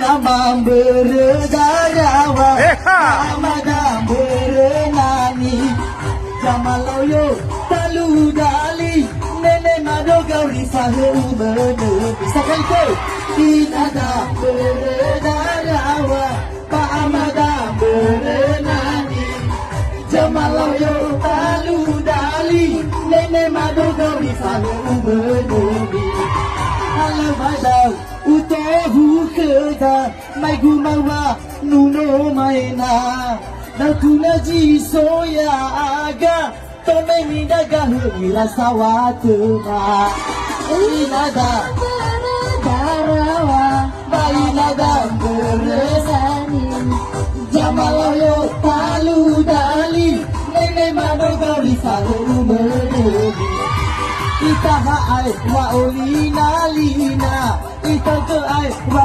Inamam beredarawa Amadam berenani Jamaloyo talu dali Nene mado gauri sahu benebi Sekali ke Inamam beredarawa Amadam berenani Jamaloyo talu dali Nene mado gauri sahu benebi Alam badau utohu keda mai gumawa nuno maina Natuna ji soya aga tome minaga hira sawatuna Inada darawa bainada beresani Jamaloyo talu dali nene mano gauri salu menebi Ita haai wa olina lina Ita ke ai wa